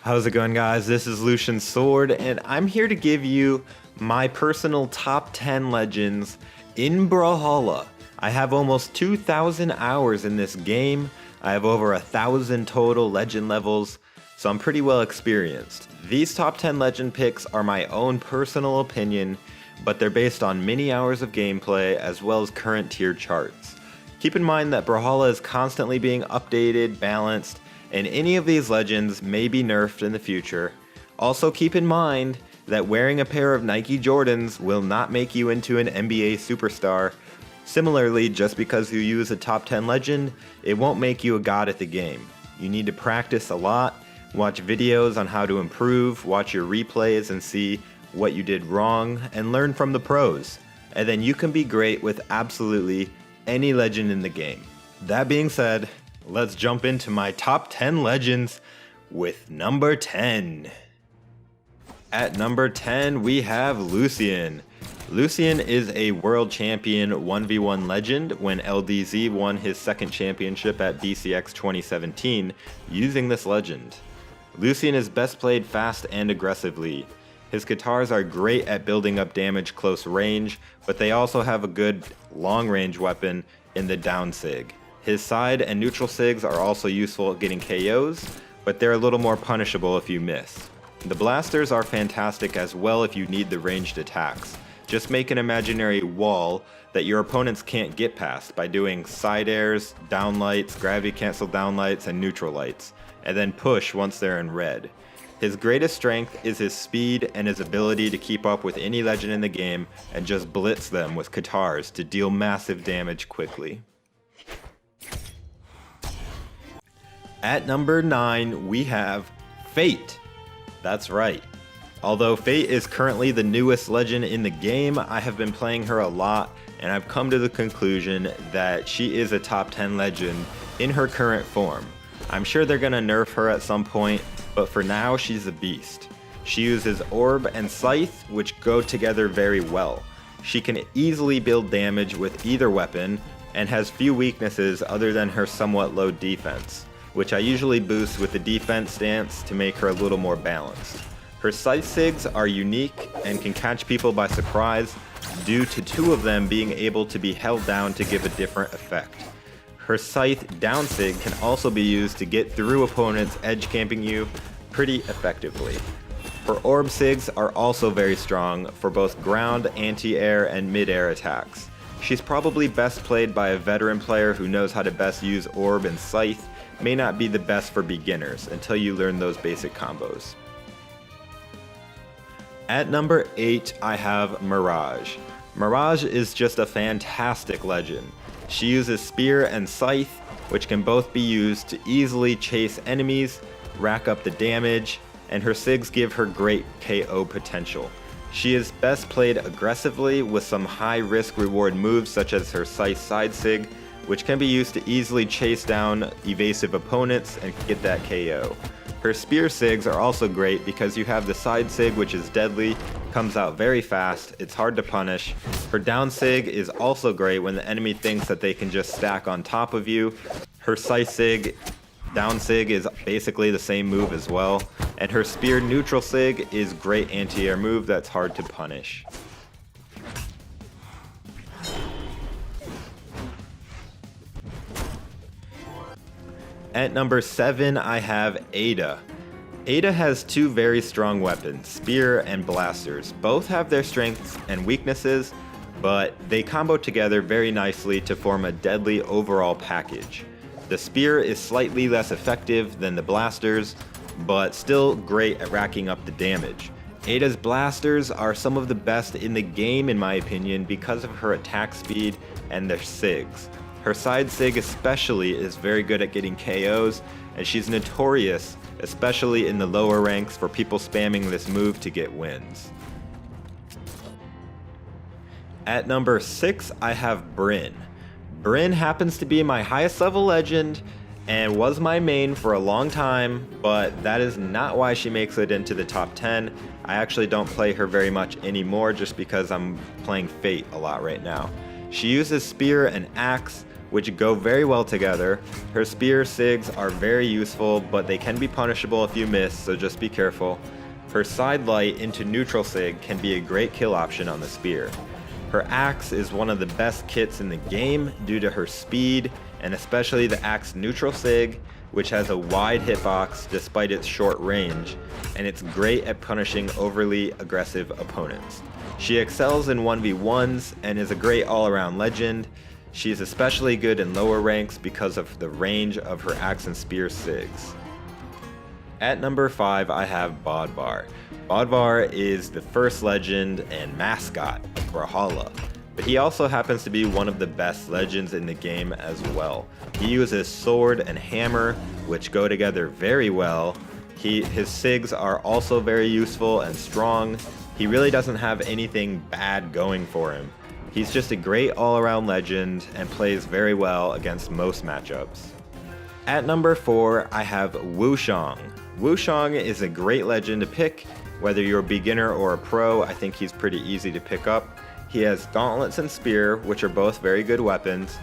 How's it going, guys? This is Lucian Sword, and I'm here to give you my personal top 10 legends in Brawlhalla. I have almost 2,000 hours in this game. I have over 1,000 total legend levels, so I'm pretty well experienced. These top 10 legend picks are my own personal opinion, but they're based on many hours of gameplay as well as current tier charts. Keep in mind that Brawlhalla is constantly being updated, balanced, and any of these legends may be nerfed in the future. Also keep in mind that wearing a pair of Nike Jordans will not make you into an NBA superstar. Similarly, just because you use a top 10 legend, it won't make you a god at the game. You need to practice a lot, watch videos on how to improve, watch your replays and see what you did wrong, and learn from the pros. And then you can be great with absolutely any legend in the game. That being said, let's jump into my top 10 legends with number 10. At number 10, we have Lucian. Lucian is a world champion 1v1 legend when LDZ won his second championship at BCX 2017 using this legend. Lucian is best played fast and aggressively. His guitars are great at building up damage close range, but they also have a good long range weapon in the down sig. His side and neutral sigs are also useful at getting KOs, but they're a little more punishable if you miss. The blasters are fantastic as well if you need the ranged attacks. Just make an imaginary wall that your opponents can't get past by doing side airs, down lights, gravity cancel down lights, and neutral lights, and then push once they're in red. His greatest strength is his speed and his ability to keep up with any legend in the game and just blitz them with guitars to deal massive damage quickly. At number 9, we have Fate. That's right. Although Fate is currently the newest legend in the game, I have been playing her a lot and I've come to the conclusion that she is a top 10 legend in her current form. I'm sure they're gonna nerf her at some point, but for now she's a beast. She uses Orb and Scythe, which go together very well. She can easily build damage with either weapon and has few weaknesses other than her somewhat low defense, which I usually boost with the defense stance to make her a little more balanced. Her Scythe Sigs are unique and can catch people by surprise due to two of them being able to be held down to give a different effect. Her Scythe down sig can also be used to get through opponents edge camping you pretty effectively. Her Orb Sigs are also very strong for both ground, anti-air, and mid-air attacks. She's probably best played by a veteran player who knows how to best use Orb and Scythe. May not be the best for beginners until you learn those basic combos. At number 8, I have Mirage. Mirage is just a fantastic legend. She uses Spear and Scythe, which can both be used to easily chase enemies, rack up the damage, and her sigs give her great KO potential. She is best played aggressively with some high risk reward moves such as her Scythe side sig, which can be used to easily chase down evasive opponents and get that KO. Her Spear Sigs are also great because you have the side sig, which is deadly, comes out very fast, it's hard to punish. Her down sig is also great when the enemy thinks that they can just stack on top of you. Her Scythe sig, down sig is basically the same move as well. And her Spear neutral sig is great anti-air move that's hard to punish. At number 7, I have Ada. Ada has two very strong weapons, Spear and Blasters. Both have their strengths and weaknesses, but they combo together very nicely to form a deadly overall package. The Spear is slightly less effective than the Blasters, but still great at racking up the damage. Ada's Blasters are some of the best in the game in my opinion because of her attack speed and their sigs. Her side sig especially is very good at getting KOs, and she's notorious, especially in the lower ranks, for people spamming this move to get wins. At number 6, I have Brynn. Brynn happens to be my highest level legend and was my main for a long time, but that is not why she makes it into the top 10. I actually don't play her very much anymore just because I'm playing Fate a lot right now. She uses Spear and Axe, which go very well together. Her spear sigs are very useful, but they can be punishable if you miss, so just be careful. Her side light into neutral sig can be a great kill option on the spear. Her axe is one of the best kits in the game due to her speed, and especially the axe neutral sig, which has a wide hitbox despite its short range, and it's great at punishing overly aggressive opponents. She excels in 1v1s and is a great all-around legend. She is especially good in lower ranks because of the range of her axe and spear sigs. At number 5, I have Bodvar. Bodvar is the first legend and mascot of Brawlhalla, but he also happens to be one of the best legends in the game as well. He uses sword and hammer, which go together very well. His sigs are also very useful and strong. He really doesn't have anything bad going for him. He's just a great all-around legend and plays very well against most matchups. At number 4, I have Wushang. Wushang is a great legend to pick. Whether you're a beginner or a pro, I think he's pretty easy to pick up. He has gauntlets and spear, which are both very good weapons.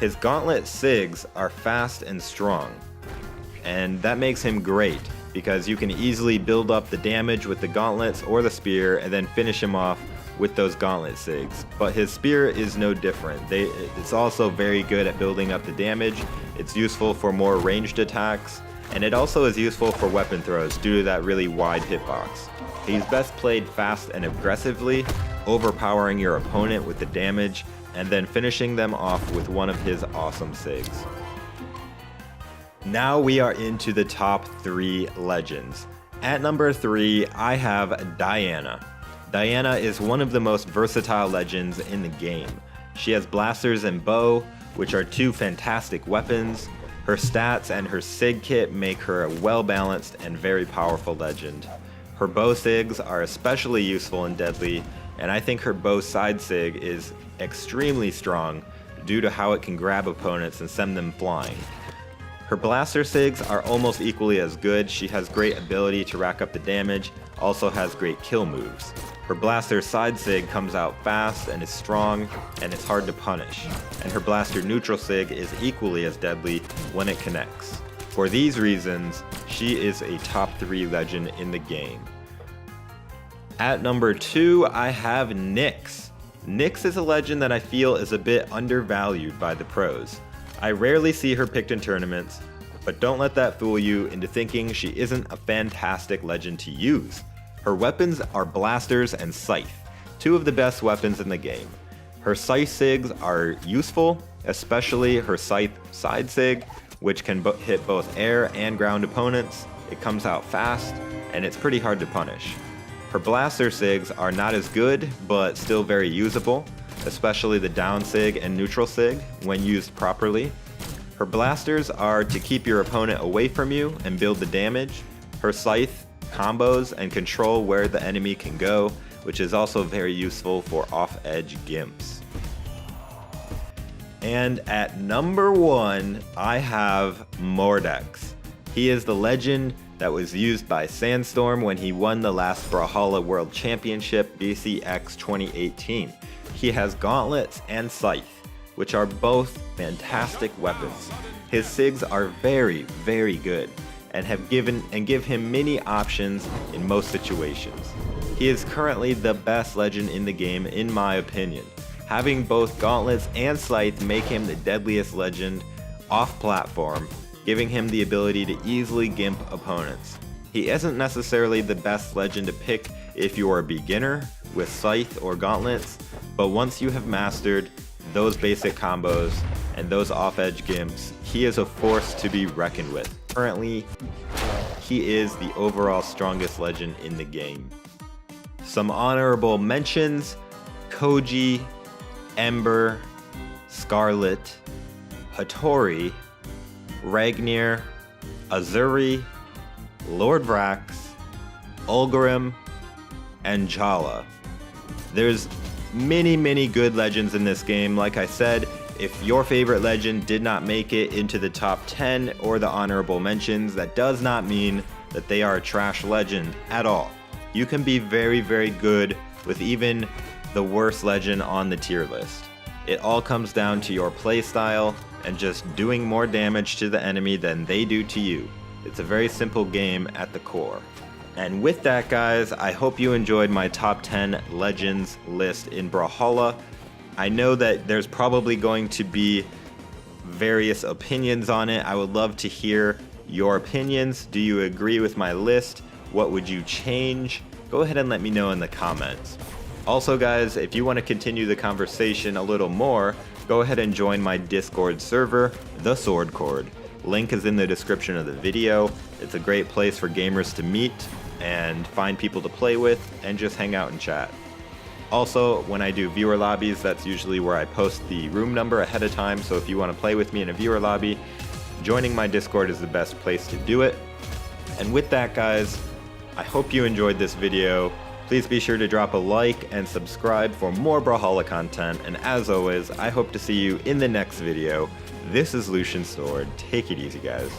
His gauntlet sigs are fast and strong, and that makes him great because you can easily build up the damage with the gauntlets or the spear and then finish him off with those gauntlet sigs. But his spear is no different. It's also very good at building up the damage. It's useful for more ranged attacks, and it also is useful for weapon throws due to that really wide hitbox. He's best played fast and aggressively, overpowering your opponent with the damage, and then finishing them off with one of his awesome sigs. Now we are into the top 3 legends. At number 3, I have Diana. Diana is one of the most versatile legends in the game. She has blasters and bow, which are 2 fantastic weapons. Her stats and her sig kit make her a well-balanced and very powerful legend. Her bow sigs are especially useful and deadly, and I think her bow side sig is extremely strong due to how it can grab opponents and send them flying. Her blaster sigs are almost equally as good. She has great ability to rack up the damage, also has great kill moves. Her blaster side sig comes out fast and is strong, and it's hard to punish. And her blaster neutral sig is equally as deadly when it connects. For these reasons, she is a top 3 legend in the game. At number 2, I have Nyx. Nyx is a legend that I feel is a bit undervalued by the pros. I rarely see her picked in tournaments, but don't let that fool you into thinking she isn't a fantastic legend to use. Her weapons are blasters and scythe, 2 of the best weapons in the game. Her scythe sigs are useful, especially her scythe side sig, which can hit both air and ground opponents. It comes out fast, and it's pretty hard to punish. Her blaster sigs are not as good, but still very usable, especially the down sig and neutral sig when used properly. Her blasters are to keep your opponent away from you and build the damage. Her scythe combos and control where the enemy can go, which is also very useful for off-edge gimps. And at number 1, I have Mordex. He is the legend that was used by Sandstorm when he won the last Brawlhalla World Championship BCX 2018. He has gauntlets and scythe, which are both fantastic weapons. His sigs are very, very good and give him many options in most situations. He is currently the best legend in the game in my opinion. Having both gauntlets and scythe make him the deadliest legend off-platform, giving him the ability to easily gimp opponents. He isn't necessarily the best legend to pick if you are a beginner with scythe or gauntlets, but once you have mastered those basic combos and those off-edge gimps, he is a force to be reckoned with. Currently, he is the overall strongest legend in the game. Some honorable mentions: Koji, Ember, Scarlet, Hattori, Ragnir, Azuri, Lord Vrax, Ulgrim, and Jala. There's many good legends in this game. Like I said, if your favorite legend did not make it into the top 10 or the honorable mentions, that does not mean that they are a trash legend at all. You can be very good with even the worst legend on the tier list. It all comes down to your playstyle and just doing more damage to the enemy than they do to you. It's a very simple game at the core. And with that, guys, I hope you enjoyed my top 10 legends list in Brawlhalla. I know that there's probably going to be various opinions on it. I would love to hear your opinions. Do you agree with my list? What would you change? Go ahead and let me know in the comments. Also, guys, if you want to continue the conversation a little more, go ahead and join my Discord server, The Sword Cord. Link is in the description of the video. It's a great place for gamers to meet and find people to play with and just hang out and chat. Also, when I do viewer lobbies, that's usually where I post the room number ahead of time, so if you want to play with me in a viewer lobby, joining my Discord is the best place to do it. And with that, guys, I hope you enjoyed this video. Please be sure to drop a like and subscribe for more Brawlhalla content, and as always, I hope to see you in the next video. This is Lucian Sword. Take it easy, guys.